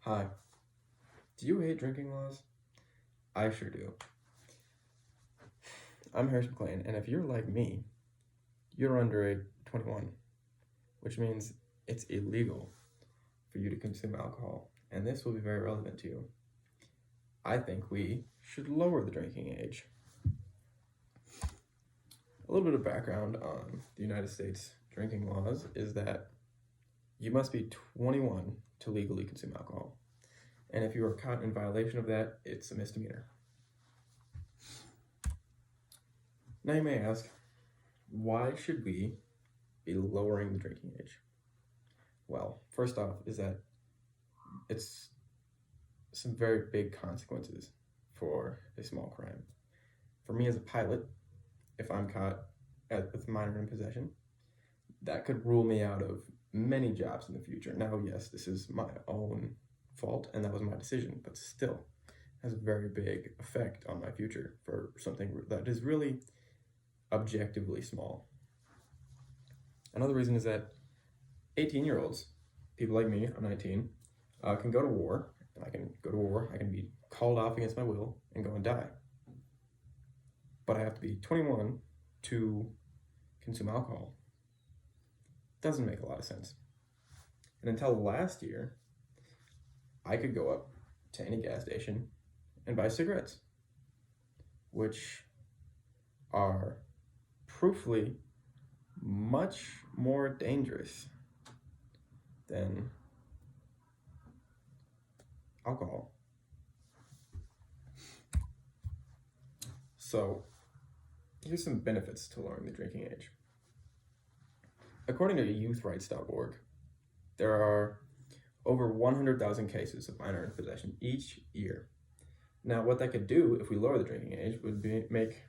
Hi. Do you hate drinking laws? I sure do. I'm Harris McLean, and if you're like me, you're under 21, which means it's illegal for you to consume alcohol, and this will be very relevant to you. I think we should lower the drinking age. A little bit of background on the United States drinking laws is that you must be 21 to legally consume alcohol. And if you are caught in violation of that, it's a misdemeanor. Now you may ask, why should we be lowering the drinking age? Well, first off is that it's some very big consequences for a small crime. For me as a pilot, if I'm caught with minor in possession, that could rule me out of many jobs in the future. Now, yes, this is my own fault and that was my decision, but still has a very big effect on my future for something that is really objectively small. Another reason is that 18-year-olds, people like me, I'm 19, can go to war. I can go to war, I can be called off against my will and go and die. But I have to be 21 to consume alcohol. Doesn't make a lot of sense. And until last year, I could go up to any gas station and buy cigarettes, which are proofly much more dangerous than alcohol. So here's some benefits to lowering the drinking age. According to youthrights.org, there are over 100,000 cases of minor in possession each year. Now, what that could do if we lower the drinking age would be make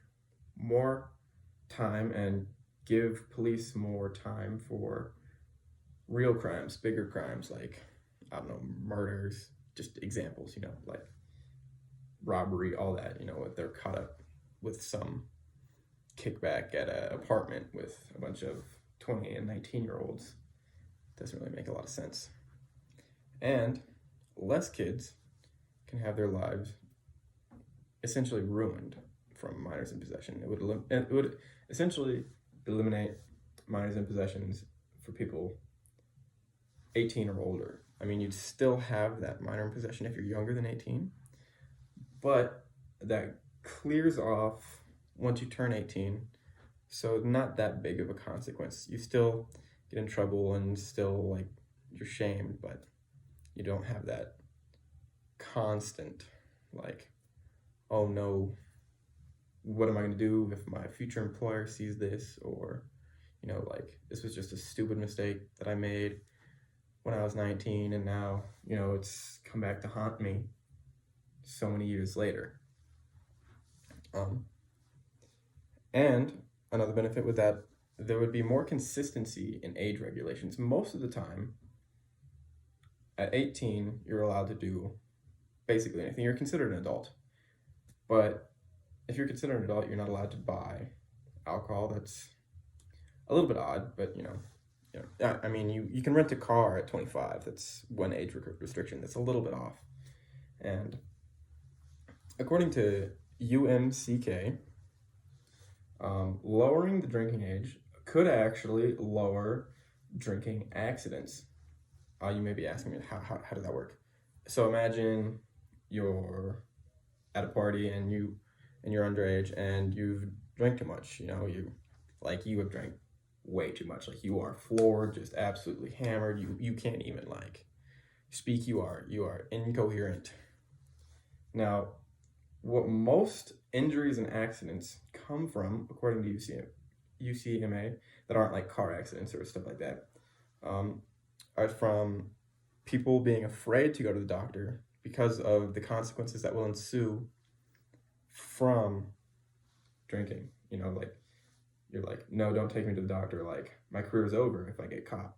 more time and give police more time for real crimes, bigger crimes like, murders, just examples, like robbery, all that, if they're caught up with some kickback at an apartment with a bunch of 20 and 19-year-olds. Doesn't really make a lot of sense. And less kids can have their lives essentially ruined from minors in possession. It would essentially eliminate minors in possessions for people 18 or older. I mean, you'd still have that minor in possession if you're younger than 18, but that clears off once you turn 18, so not that big of a consequence. You still get in trouble and still, you're shamed, but you don't have that constant, oh no, what am I going to do if my future employer sees this? Or, this was just a stupid mistake that I made when I was 19 and now, it's come back to haunt me so many years later. And another benefit with that, there would be more consistency in age regulations. Most of the time, at 18, you're allowed to do basically anything. You're considered an adult. But if you're considered an adult, you're not allowed to buy alcohol. That's a little bit odd, but I mean, you can rent a car at 25. That's one age restriction. That's a little bit off. And according to UMCK, lowering the drinking age could actually lower drinking accidents. You may be asking me, how does that work? So imagine you're at a party and you're underage and you've drank too much. You have drank way too much. You are floored, just absolutely hammered. You can't even speak. You are incoherent. Now, what most injuries and accidents come from, according to UCMA, that aren't car accidents or stuff like that, are from people being afraid to go to the doctor because of the consequences that will ensue from drinking. You're no, don't take me to the doctor. My career's over if I get caught,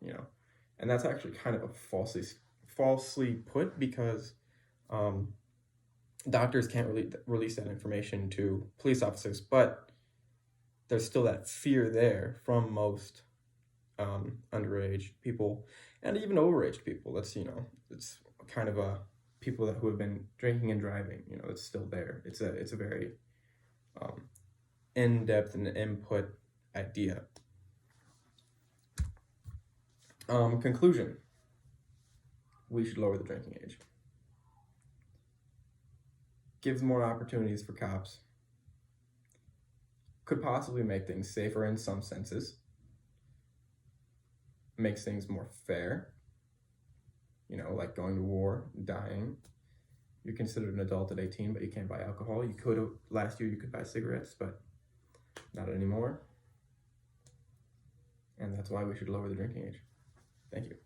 And that's actually kind of a falsely put because doctors can't really release that information to police officers, but there's still that fear there from most underage people. and even overage people. That's, it's kind of people who have been drinking and driving. It's still there. It's a very in-depth and input idea. Conclusion: we should lower the drinking age. Gives more opportunities for cops. Could possibly make things safer in some senses. Makes things more fair. Like going to war, dying. You're considered an adult at 18, but you can't buy alcohol. You could have, last year you could buy cigarettes, but not anymore. And that's why we should lower the drinking age. Thank you.